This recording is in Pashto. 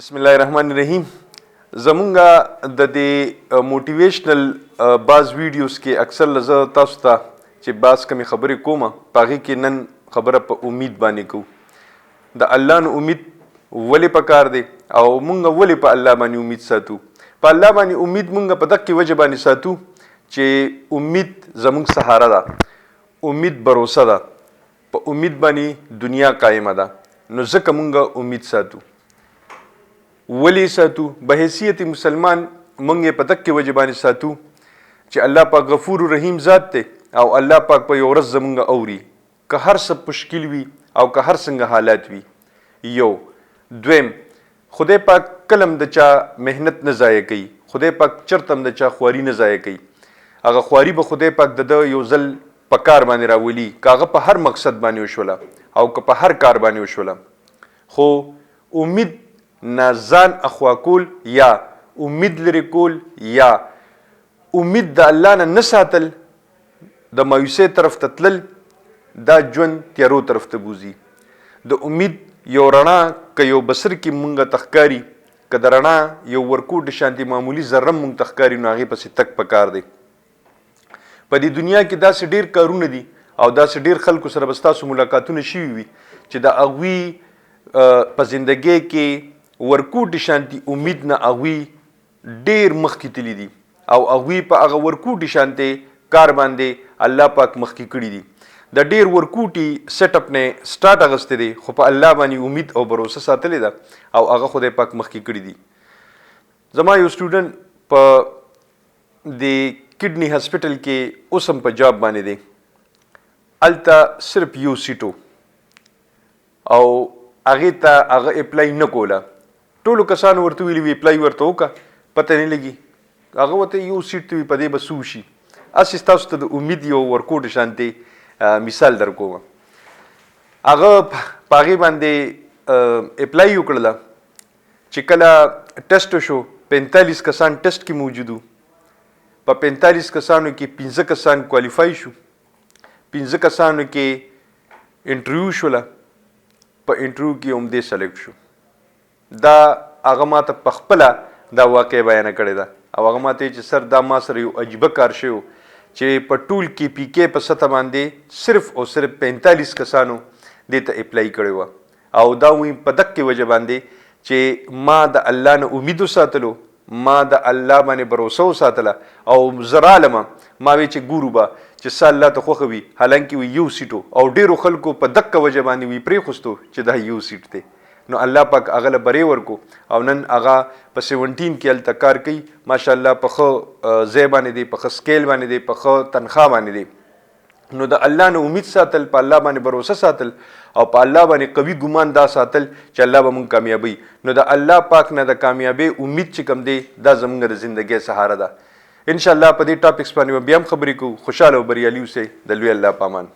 بسم الله الرحمن الرحیم. زمونږه د دې موټیویشنل باز ویډیوز کې اکثر لزه تاسو ته چې باز کمی خبرې کومه پاغي کې نن خبره په امید باندې کو. د الله نه امید ولې پکار دی او مونږ ولې په الله باندې امید ساتو؟ په الله باندې امید مونږ په دغه وجه باندې ساتو چې امید زمونږ سهاره ده، امید بھروسہ ده، په امید باندې دنیا قائمه ده. نو ځکه مونږ امید ساتو. ولی ساتو؟ به حیثیت مسلمان مونږ په دغه وجه باندې ساتو چې الله پاک غفور رحیم ذات دی او الله پاک په یو ورځ زمونږ اوري که هر څه مشکل وي او که هر څنګه حالات وي. یو دویم، خدای پاک کلم د چا مهنت نه ضایع کوي، خدای پاک چرته د چا خواري نه ضایع کوي. هغه خواري به خدای پاک د یو ځل په کار باندې راولي، کاغه په هر مقصد باندې وشوله او که په هر کار باندې وشوله. خو امید نه ځان اخوا کول یا امید لري کول یا امید د الله نه نه ساتل، د مایوسۍ طرف ته تلل، دا ژوند تیارو طرف ته بوځي. د امید یو رڼا که یو بصر کې مونږ تخکاری، که د رڼا یو ورکوټ شانتي معمولی ذره مونږ تخکاری نو هغې پسې تک پکار دی. په دې دنیا کې داسې ډېر کارونه دي او داسې ډېر خلکو سره به ستاسو ملاقاتونه شوي وي چې د هغوی په زندګۍ کې ورکوټ شانتي امید نه هغوی ډېر مخکې تللي دي او هغوی په هغه ورکوټ شانتي کار باندې الله پاک مخکې کړي دي. د ډېر ورکوټي سیټ اپ نه سټارټ اغستی دی خو په الله باندې امید او بھروسه ساتلې ده او هغه خدای پاک مخکې کړي دي. زما یو سټوډنټ په د کډنی هاسپټل کې اوس هم په جاب باندې دی. هلته صرف یو سیټو او هغې ته هغه اپلای نه کوله. ټولو کسانو ورته ویلي وي اپلای ورته وکړه، پته نه لګي. هغه ورته یو سیټ وي، په دې به څه وشي. هسې ستاسو ته د امید یو ورکوټ شانتې مثال در کوم. هغه په هغې باندې اپلای وکړله چې کله ټسټ شو 45 کسان ټسټ کې موجود وو. په 45 کسانو کې 15 کسان کوالیفای شو، 15 کسانو کې انټرویو شوله، په انټرویو کې هم دې سلیکټ شو. دا هغه ماته په خپله دا واقع بیانه کړې ده او هغه ماته چې سر دا ما سره یو عجیبه کار شوی چې په ټول کې پی کې په سطح باندې صرف او صرف 45 کسانو دې ته اپلای کړی وه او دا وایي په دغه وجه باندې چې ما د الله نه امید وساتلو، ما د الله باندې بھروسه وساتله او زه رالمه ما وی چې ګورو به چې څه الله ته خوښه وي. حالانکې وي یو سیټو او ډېرو خلکو په دغه وجه باندې وي پرېښوستو چې دا یو سیټ دی. نو الله پاک هغه له برې ورکو او نن هغه په 17 کې هلته کار کوي. ماشاءالله په ښه ځای باندې دی، په ښه سکیل باندې دی، په ښه تنخواه باندې دی. نو د الله نه امید ساتل، په الله باندې بھروسه ساتل او په الله باندې قوي ګمان دا ساتل چې الله به مونږ کامیابوي. نو د الله پاک نه د کامیابۍ امید چې کوم دی دا زمونږ د زندګۍ سهاره ده. انشاءالله په دې ټاپکس باندې بیا هم خبرې کوو. خوشحاله او بریالي اوسئ. د لوی الله په امان.